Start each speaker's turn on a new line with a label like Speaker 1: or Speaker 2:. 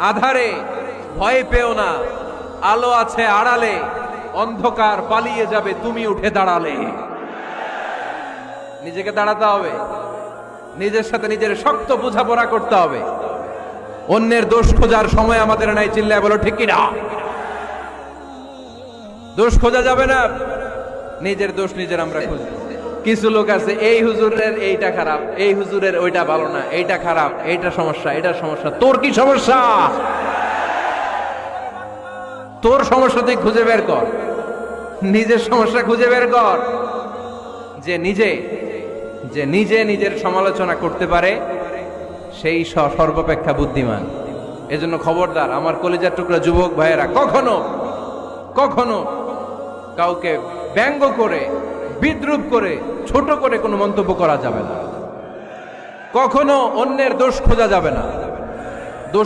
Speaker 1: আধারে ভয় পেও না, আলো আছে আড়ালে, অন্ধকার পালিয়ে যাবে তুমি উঠে দাঁড়ালে। নিজেকে দাঁড়াতে হবে, নিজের সাথে নিজের শক্ত বোঝাপড়া করতে হবে। অন্যের দোষ খোঁজার সময় আমাদের নাই, চিল্লায় বলো ঠিক কিনা? দোষ খোঁজা যাবে না, নিজের দোষ নিজের আমরা খুঁজি। কিছু লোক আছে এই হুজুরের এইটা খারাপ, এই হুজুরের ওইটা ভালো না, এইটা খারাপ, এইটা সমস্যা, এটা সমস্যা। তোর কি সমস্যা? তোর সমস্যা তুই খুঁজে বের কর, নিজের সমস্যা খুঁজে বের কর। যে নিজে নিজের সমালোচনা করতে পারে সেই সর্বাপেক্ষা বুদ্ধিমান। এজন্য খবরদার আমার কলিজার টুকরা যুবক ভাইয়েরা, কখনো কাউকে ব্যঙ্গ করে, বিদ্রূপ করে, ছোট করে কোনো মন্তব্য করা যাবে না। কখনো অন্যের দোষ খোঁজা যাবে না।